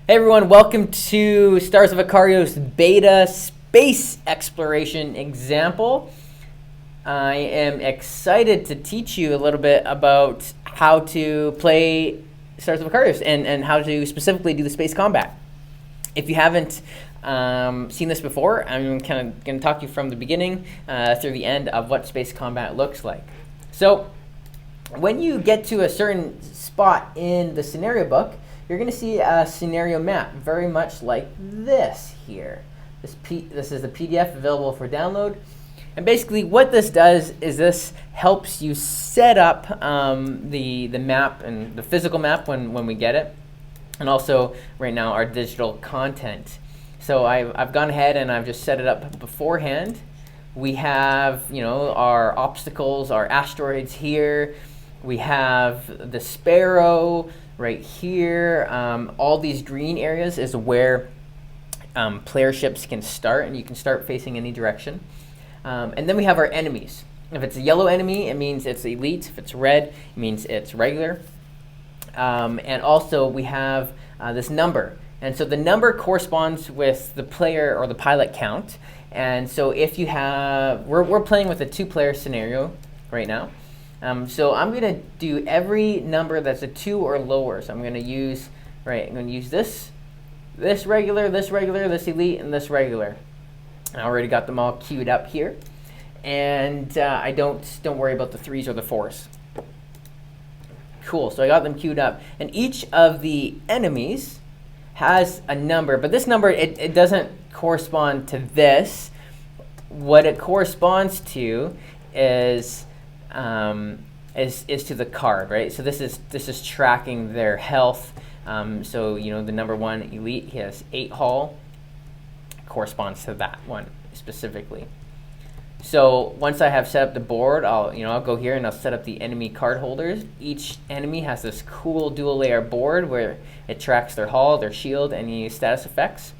Hey everyone, welcome to Stars of Akarios Beta Space Exploration Example. I am excited to teach you a little bit about how to play Stars of Akarios and how to specifically do the space combat. If you haven't seen this before, I'm kind of going to talk you from the beginning through the end of what space combat looks like. So when you get to a certain spot in the scenario book, you're going to see a scenario map, very much like this here. This is the PDF available for download. And basically what this does is this helps you set up the map and the physical map when we get it. And also right now our digital content. So I've gone ahead and I've just set it up beforehand. We have, our obstacles, our asteroids here. We have the Sparrow right here. All these green areas is where player ships can start, and you can start facing any direction. And then we have our enemies. If it's a yellow enemy, it means it's elite. If it's red, it means it's regular. And also we have this number. And so the number corresponds with the player or the pilot count. And so if you have, we're playing with a 2-player scenario right now. So I'm going to do every number that's a 2 or lower. So I'm going to use, I'm going to use this regular, this elite, and this regular. I already got them all queued up here. And I don't worry about the 3s or the 4s. Cool, so I got them queued up. And each of the enemies has a number, but this number, it doesn't correspond to this. What it corresponds to is to the card, right? So this is tracking their health. So the number 1 elite, he has 8 hull, corresponds to that one specifically. So once I have set up the board, I'll go here and I'll set up the enemy card holders. Each enemy has this cool dual layer board where it tracks their hull, their shield, any status effects.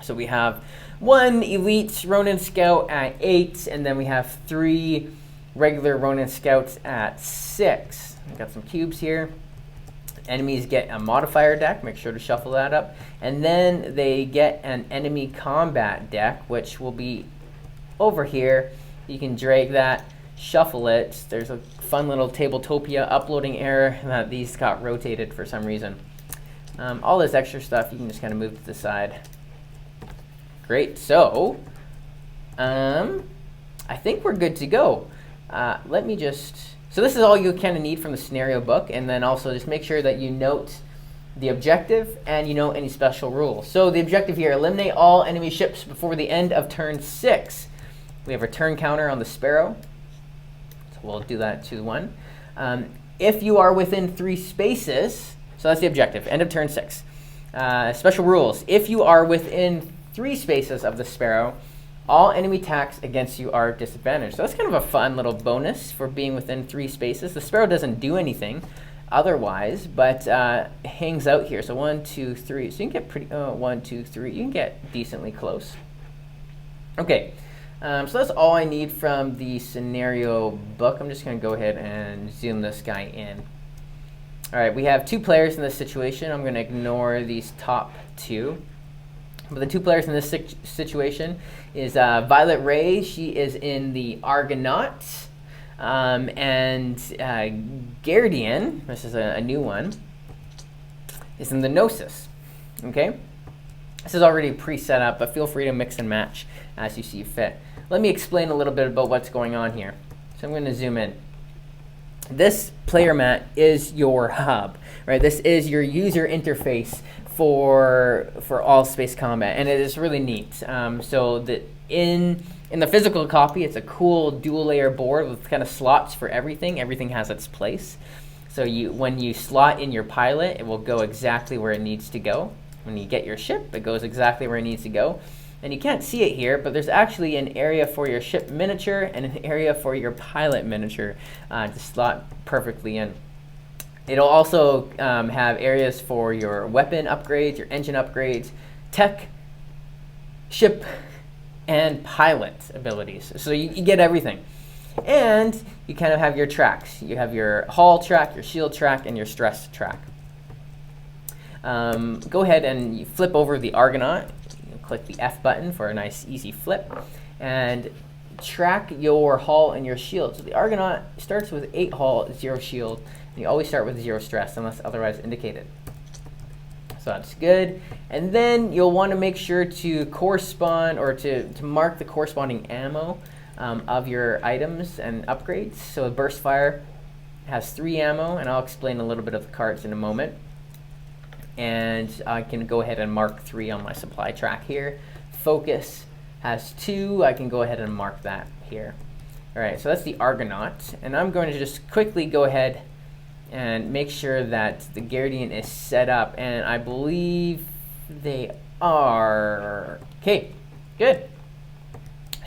So we have 1 elite Ronin scout at 8, and then we have 3 regular Ronin scouts at 6. I've got some cubes here. Enemies get a modifier deck, make sure to shuffle that up. And then they get an enemy combat deck, which will be over here. You can drag that, shuffle it. There's a fun little Tabletopia uploading error that these got rotated for some reason. All this extra stuff you can just kind of move to the side. Great, so I think we're good to go. So this is all you kind of need from the scenario book, and then also just make sure that you note the objective and you know any special rules. So the objective here, eliminate all enemy ships before the end of turn 6. We have a turn counter on the Sparrow, so we'll do that to 1. If you are within 3 spaces, so that's the objective, end of turn 6. Special rules, if you are within 3 spaces of the Sparrow, all enemy attacks against you are disadvantaged. So that's kind of a fun little bonus for being within 3 spaces. The Sparrow doesn't do anything otherwise, but hangs out here. So 1, 2, 3. So you can get 1, 2, 3. You can get decently close. Okay, so that's all I need from the scenario book. I'm just going to go ahead and zoom this guy in. All right, we have 2 players in this situation. I'm going to ignore these top 2. But the 2 players in this situation is Violet Ray. She is in the Argonaut. And Guardian, this is a new one, is in the Gnosis. Okay? This is already pre-set up, but feel free to mix and match as you see fit. Let me explain a little bit about what's going on here. So I'm going to zoom in. This player mat is your hub, right? This is your user interface for all space combat, and it is really neat. So that in the physical copy, it's a cool dual layer board with kind of slots for everything. Everything has its place. So when you slot in your pilot, it will go exactly where it needs to go. When you get your ship, it goes exactly where it needs to go. And you can't see it here, but there's actually an area for your ship miniature and an area for your pilot miniature to slot perfectly in. It'll also have areas for your weapon upgrades, your engine upgrades, tech, ship, and pilot abilities. So you get everything. And you kind of have your tracks. You have your hull track, your shield track, and your stress track. go ahead and you flip over the Argonaut. You click the F button for a nice easy flip, and track your hull and your shield. So the Argonaut starts with 8 hull, 0 shield, and you always start with 0 stress unless otherwise indicated. So that's good. And then you'll want to make sure to correspond or to mark the corresponding ammo of your items and upgrades. So burst fire has 3 ammo, and I'll explain a little bit of the cards in a moment. And I can go ahead and mark 3 on my supply track here. Focus has 2. I can go ahead and mark that here. All right, so that's the Argonaut. And I'm going to just quickly go ahead and make sure that the Guardian is set up. And I believe they are. Okay, good.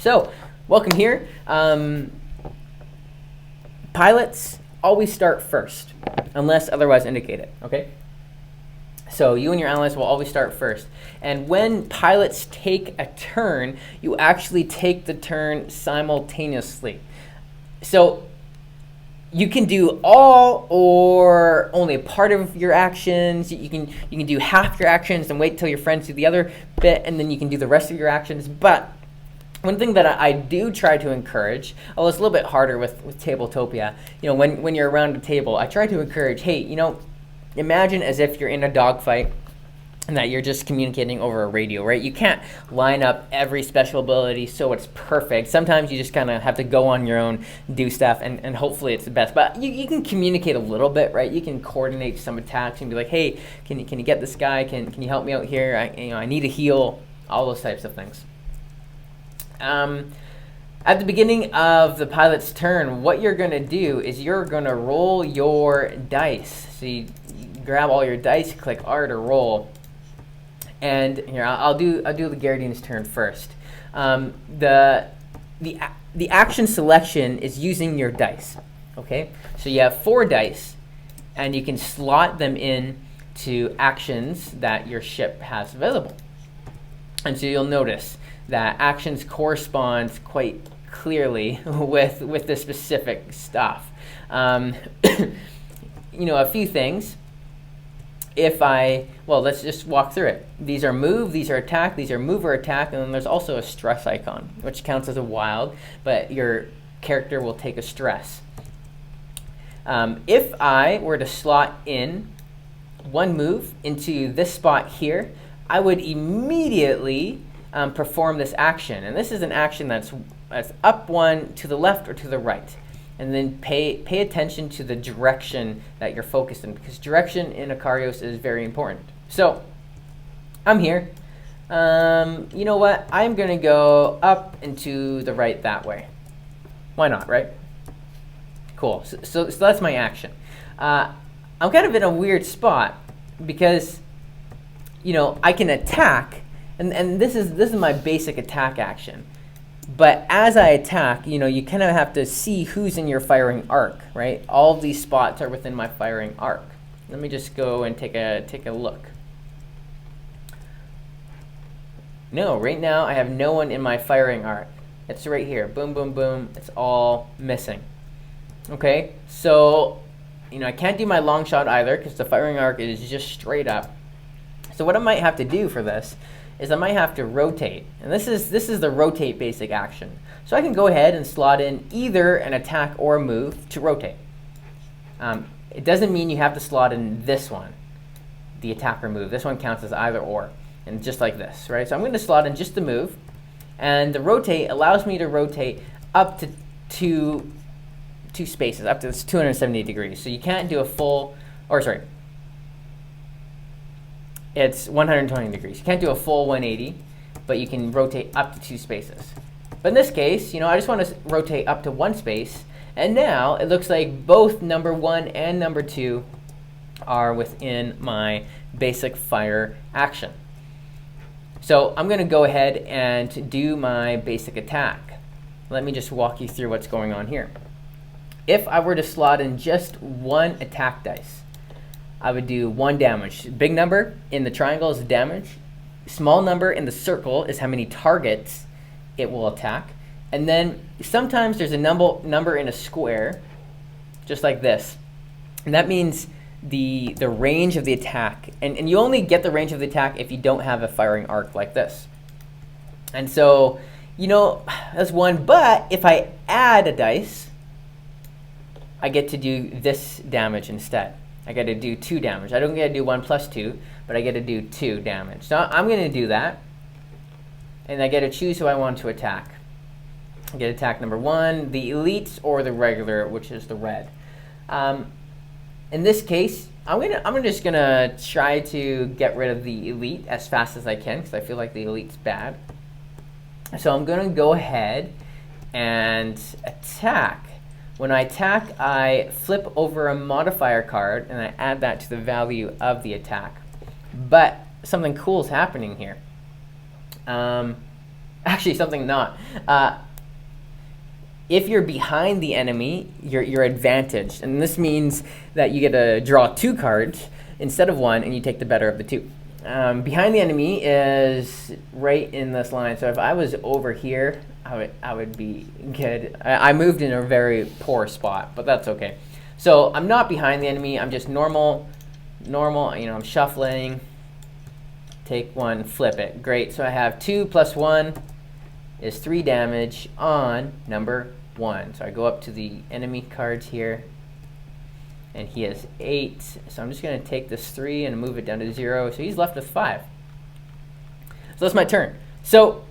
So, welcome here. Pilots always start first, unless otherwise indicated, okay? So you and your allies will always start first. And when pilots take a turn, you actually take the turn simultaneously. So you can do all or only a part of your actions. You can do half your actions and wait till your friends do the other bit, and then you can do the rest of your actions. But one thing that I do try to encourage, although it's a little bit harder with Tabletopia, when you're around a table, I try to encourage, hey, imagine as if you're in a dogfight and that you're just communicating over a radio, right? You can't line up every special ability so it's perfect. Sometimes you just kind of have to go on your own, do stuff, and hopefully it's the best. But you can communicate a little bit, right? You can coordinate some attacks and be like, hey, can you get this guy? Can you help me out here? I need a heal, all those types of things. At the beginning of the pilot's turn, what you're going to do is you're going to roll your dice. So you grab all your dice, click R to roll. And here, I'll do the Guardian's turn first. The action selection is using your dice. Okay, so you have 4 dice, and you can slot them in to actions that your ship has available. And so you'll notice that actions correspond quite clearly with the specific stuff. A few things. Let's just walk through it. These are move, these are attack, these are move or attack, and then there's also a stress icon, which counts as a wild, but your character will take a stress. If I were to slot in 1 move into this spot here, I would immediately perform this action. And this is an action that's up 1 to the left or to the right. And then pay attention to the direction that you're focused in, because direction in Akarios is very important. So I'm here. You know what? I'm going to go up and to the right that way. Why not, right? Cool. So that's my action. I'm kind of in a weird spot because, I can attack, and this is my basic attack action. But as I attack, you kind of have to see who's in your firing arc, right? All of these spots are within my firing arc. Let me just go and take a look. No, right now I have no one in my firing arc. It's right here. Boom, boom, boom. It's all missing. Okay, so I can't do my long shot either because the firing arc is just straight up. So what I might have to do for this is I might have to rotate. And this is the rotate basic action. So I can go ahead and slot in either an attack or a move to rotate. It doesn't mean you have to slot in this one, the attack or move. This one counts as either or, and just like this, right? So I'm going to slot in just the move, and the rotate allows me to rotate up to two spaces, up to 270 degrees. So you can't do a full, it's 120 degrees. You can't do a full 180, but you can rotate up to 2 spaces. But in this case, I just want to rotate up to 1 space, and now it looks like both number 1 and number 2 are within my basic fire action. So I'm going to go ahead and do my basic attack. Let me just walk you through what's going on here. If I were to slot in just 1 attack dice, I would do 1 damage. Big number in the triangle is damage. Small number in the circle is how many targets it will attack. And then sometimes there's a number in a square, just like this. And that means the range of the attack, and you only get the range of the attack if you don't have a firing arc like this. And so, you know, that's one. But if I add a dice, I get to do this damage instead. I get to do 2 damage. I don't get to do 1 plus 2, but I get to do 2 damage. So I'm going to do that, and I get to choose who I want to attack. I get attack number 1, the elites, or the regular, which is the red. In this case, I'm just gonna try to get rid of the elite as fast as I can, because I feel like the elite's bad. So I'm gonna go ahead and attack. When I attack, I flip over a modifier card and I add that to the value of the attack. But something cool is happening here. Actually, something not. If you're behind the enemy, you're advantaged, and this means that you get to draw 2 cards instead of 1, and you take the better of the 2. Behind the enemy is right in this line, so if I was over here, I would be good. I moved in a very poor spot, but that's okay. So I'm not behind the enemy. I'm just normal. You know, I'm shuffling. Take 1, flip it. Great. So I have 2 plus 1 is 3 damage on number 1. So I go up to the enemy cards here, and he has 8. So I'm just going to take this 3 and move it down to 0. So he's left with 5. So that's my turn. So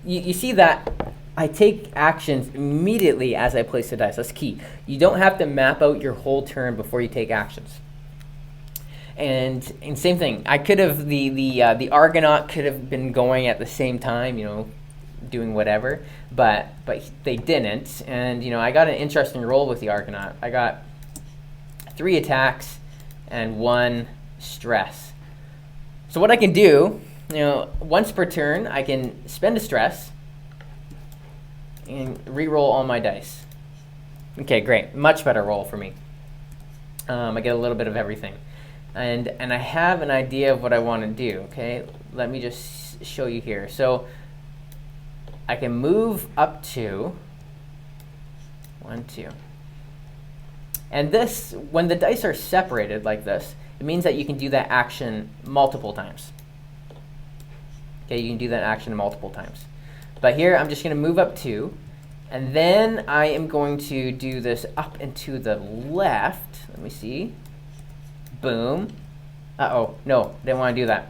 you see that I take actions immediately as I place the dice. That's key. You don't have to map out your whole turn before you take actions. And same thing. I could have the Argonaut could have been going at the same time, you know, doing whatever, but they didn't. And you know, I got an interesting roll with the Argonaut. I got 3 attacks and 1 stress. So what I can do, you know, once per turn, I can spend a stress and re-roll all my dice. Okay, great. Much better roll for me. I get a little bit of everything. And I have an idea of what I want to do, okay? Let me just show you here. So I can move up to 1, 2. And this, when the dice are separated like this, it means that you can do that action multiple times. Okay, you can do that action multiple times. But here, I'm just going to move up 2. And then I am going to do this up and to the left. Let me see. Boom. Uh-oh. No, didn't want to do that.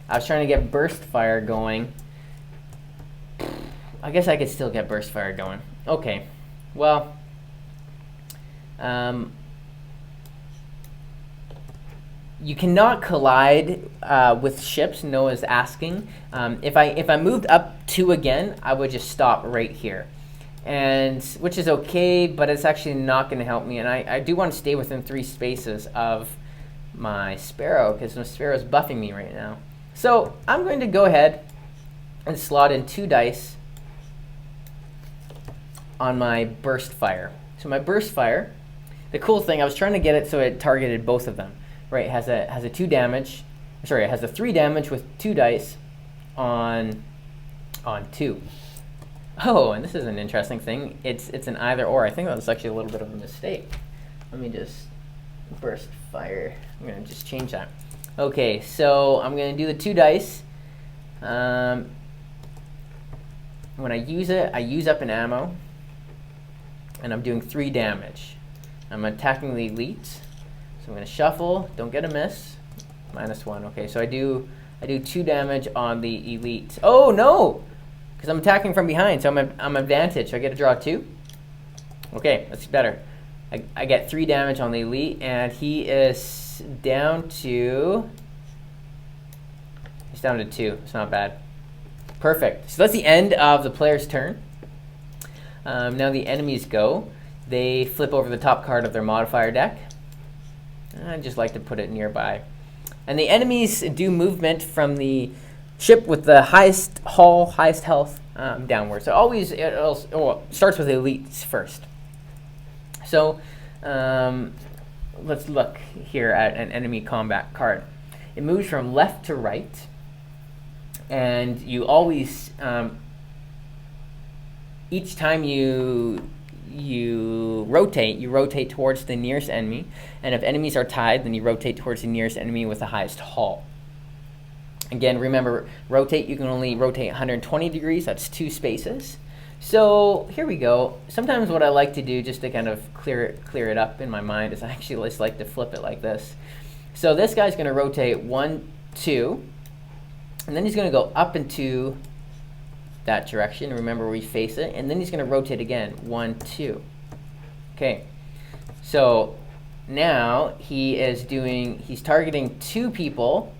I was trying to get burst fire going. I guess I could still get burst fire going. Okay. Well, you cannot collide with ships, Noah's asking. If I moved up 2 again, I would just stop right here. And which is okay, but it's actually not going to help me. And I do want to stay within 3 spaces of my Sparrow, because my Sparrow's buffing me right now. So I'm going to go ahead and slot in 2 dice on my burst fire. So my burst fire, the cool thing, I was trying to get it so it targeted both of them. Right, it has a 2 damage. Sorry, it has a 3 damage with 2 dice on 2. Oh, and this is an interesting thing. It's an either or. I think that was actually a little bit of a mistake. Let me just burst fire. I'm gonna just change that. Okay, so I'm gonna do the 2 dice. When I use it, I use up an ammo, and I'm doing 3 damage. I'm attacking the elite. So I'm going to shuffle, don't get a miss, -1. Okay, so I do 2 damage on the elite. Oh no, because I'm attacking from behind, so I'm advantaged. So I get to draw 2. Okay, that's better. I get 3 damage on the elite, and he is down to 2. It's not bad. Perfect. So that's the end of the player's turn. Now the enemies go. They flip over the top card of their modifier deck. I just like to put it nearby. And the enemies do movement from the ship with the highest hull, highest health, downward. So always, it starts with the elites first. So let's look here at an enemy combat card. It moves from left to right. And you always, each time you you rotate towards the nearest enemy, and if enemies are tied, then you rotate towards the nearest enemy with the highest haul. Again, remember, rotate, you can only rotate 120 degrees, that's 2 spaces. So here we go. Sometimes what I like to do, just to kind of clear it up in my mind, is I actually just like to flip it like this. So this guy's going to rotate 1, 2, and then he's going to go up into that direction. Remember, we face it, and then he's going to rotate again, 1, 2. Okay, so now he's targeting 2 people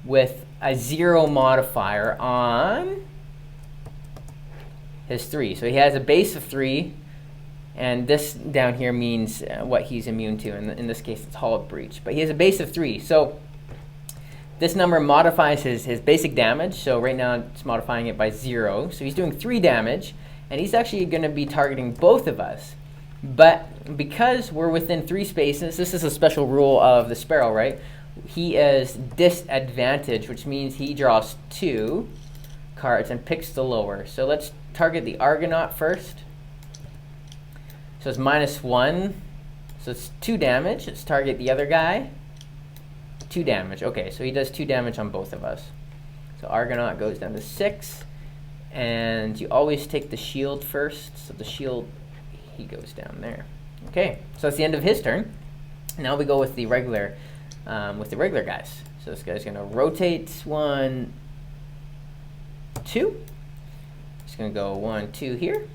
with a 0 modifier on his 3. So he has a base of 3, and this down here means what he's immune to. In this case, it's Hull Breach. But he has a base of 3. So this number modifies his basic damage. So right now it's modifying it by 0. So he's doing 3 damage, and he's actually going to be targeting both of us. But because we're within 3 spaces, this is a special rule of the Sparrow, right? He is disadvantaged, which means he draws 2 cards and picks the lower. So let's target the Argonaut first. So it's -1. So it's 2 damage. Let's target the other guy. 2 damage. Okay, so he does 2 damage on both of us. So Argonaut goes down to 6. And you always take the shield first. So the shield, he goes down there. Okay, so that's the end of his turn. Now we go with the regular guys. So this guy's going to rotate 1, 2. He's going to go 1, 2 here.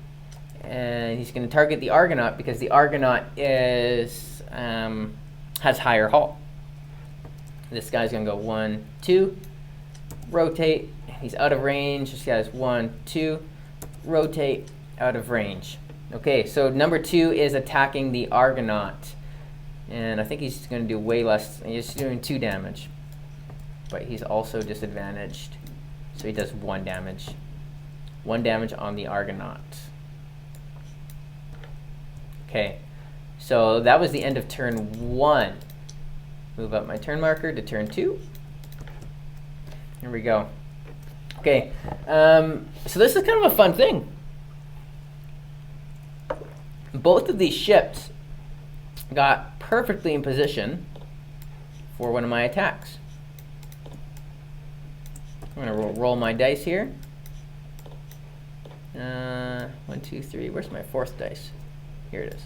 And he's going to target the Argonaut because the Argonaut has higher hull. This guy's going to go 1, 2, rotate. He's out of range. This guy's 1, 2, rotate, out of range. Okay, so number 2 is attacking the Argonaut. And I think he's going to do way less. He's doing 2 damage. But he's also disadvantaged. So he does 1 damage. 1 damage on the Argonaut. Okay, so that was the end of turn 1. Move up my turn marker to turn 2. Here we go. Okay, so this is kind of a fun thing. Both of these ships got perfectly in position for one of my attacks. I'm going to roll my dice here. 1, 2, 3. Where's my 4th dice? Here it is.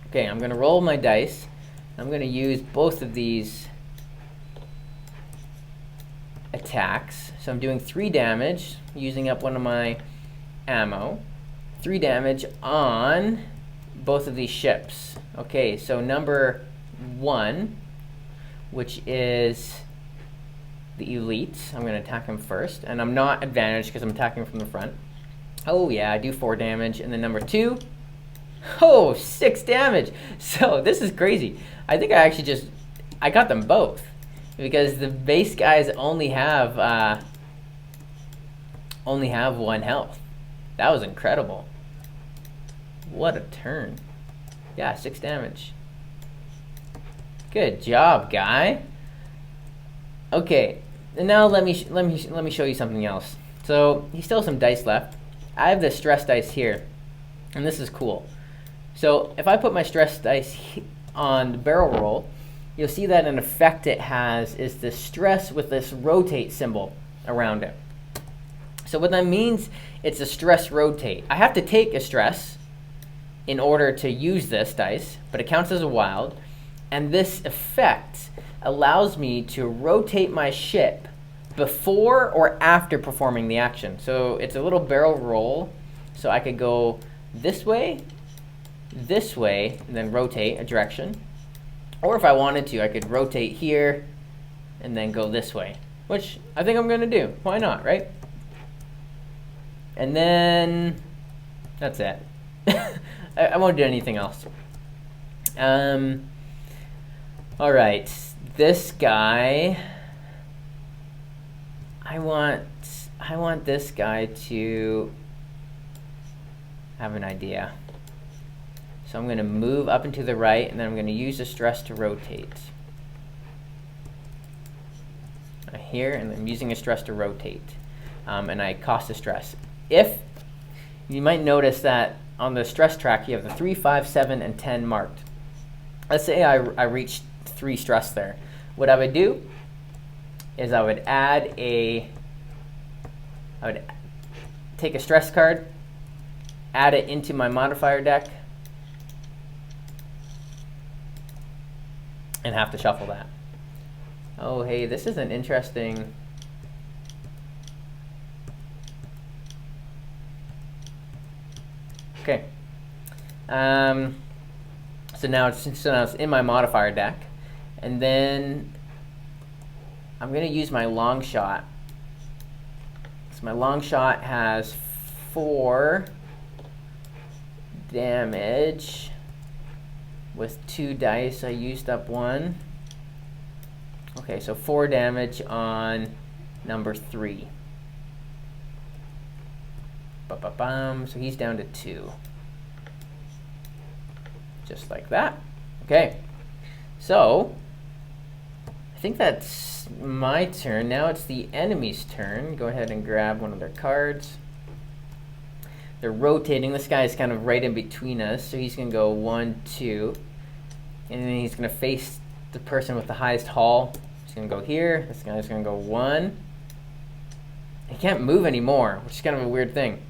Okay, I'm going to roll my dice. I'm going to use both of these attacks. So I'm doing 3 damage, using up one of my ammo. 3 damage on both of these ships. Okay, so number 1, which is the Elite, I'm going to attack him first. And I'm not advantaged because I'm attacking from the front. Oh yeah, I do 4 damage. And then number 2, oh, 6 damage. So this is crazy. I think I got them both. Because the base guys only have 1 health. That was incredible. What a turn. Yeah, 6 damage. Good job, guy. Okay, and now let me show you something else. So he still has some dice left. I have the stress dice here, and this is cool. So if I put my stress dice on the barrel roll, you'll see that an effect it has is the stress with this rotate symbol around it. So what that means, it's a stress rotate. I have to take a stress in order to use this dice, but it counts as a wild. And this effect allows me to rotate my ship before or after performing the action. So it's a little barrel roll. So I could go this way, and then rotate a direction. Or if I wanted to, I could rotate here and then go this way, which I think I'm going to do. Why not, right? And then that's it. I won't do anything else. All right, this guy. I want this guy to have an idea. So I'm going to move up and to the right, and then I'm going to use the stress to rotate. Here, and I'm using a stress to rotate. And I cost a stress. If you might notice that on the stress track you have the 3, 5, 7, and 10 marked. Let's say I reached 3 stress there. What I would do is I would take a stress card, add it into my modifier deck, and have to shuffle that. Oh, hey, this is an interesting... Okay. So now it's in my modifier deck, and then I'm going to use my long shot. So my long shot has 4 damage with 2 dice. I used up 1. Okay, so 4 damage on number 3. Ba-ba-bum. So he's down to 2. Just like that. Okay. So I think that's my turn. Now it's the enemy's turn. Go ahead and grab one of their cards. They're rotating. This guy is kind of right in between us, so he's going to go 1, 2. And then he's going to face the person with the highest haul. He's going to go here. This guy's going to go 1. He can't move anymore, which is kind of a weird thing.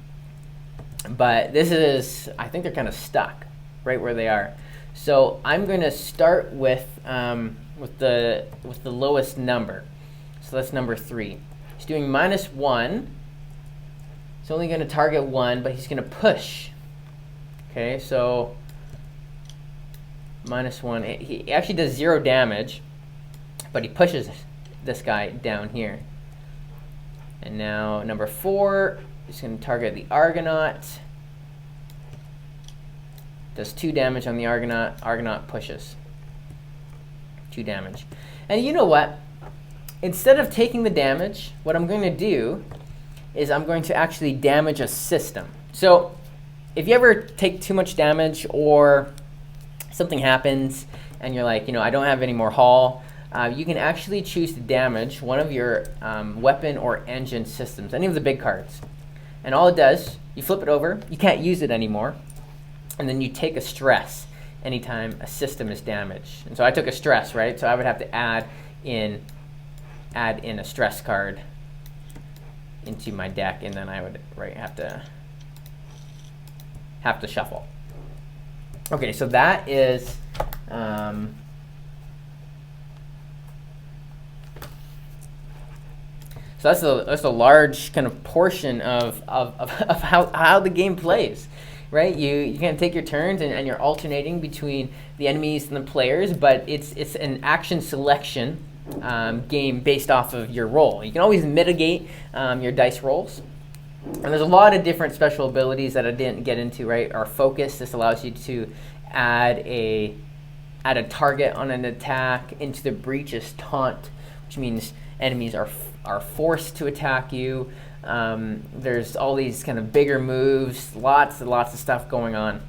But this is, I think they're kind of stuck right where they are. So I'm going to start with the lowest number. So that's number 3. He's doing -1. He's only going to target 1, but he's going to push. Okay, so -1. He actually does 0 damage, but he pushes this guy down here. And now number 4 is going to target the Argonaut. Does 2 damage on the Argonaut. Argonaut pushes. 2 damage. And you know what? Instead of taking the damage, what I'm going to do is I'm going to actually damage a system. So if you ever take too much damage or something happens and you're like, I don't have any more haul, you can actually choose to damage one of your weapon or engine systems, any of the big cards. And all it does, you flip it over, you can't use it anymore, and then you take a stress anytime a system is damaged. And so I took a stress, right? So I would have to add in a stress card into my deck, and then I would have to shuffle. Okay, so that is so that's a large kind of portion of how the game plays, right? You can take your turns and you're alternating between the enemies and the players, but it's an action selection game based off of your roll. You can always mitigate your dice rolls. And there's a lot of different special abilities that I didn't get into, right? Our focus, this allows you to add a target on an attack. Into the breach is taunt, which means enemies are forced to attack you. There's all these kind of bigger moves, lots and lots of stuff going on.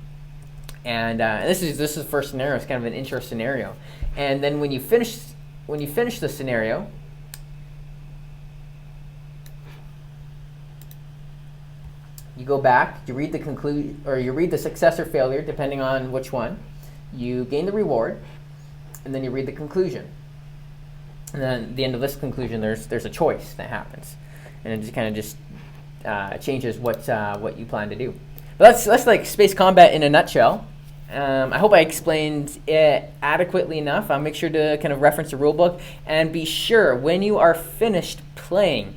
And this is the first scenario. It's kind of an intro scenario. And then when you finish the scenario, you go back, you read the success or failure, depending on which one. You gain the reward, and then you read the conclusion. And then at the end of this conclusion, there's a choice that happens, and it just kind of changes what you plan to do. But that's like space combat in a nutshell. I hope I explained it adequately enough. I'll make sure to kind of reference the rulebook, and be sure when you are finished playing,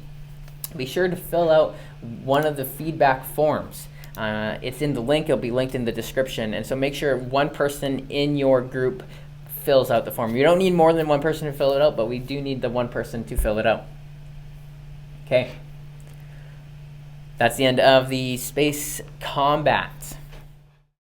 be sure to fill out one of the feedback forms. It's in the link. It'll be linked in the description. And so make sure one person in your group fills out the form. You don't need more than one person to fill it out, but we do need the one person to fill it out. Okay. That's the end of the space combat.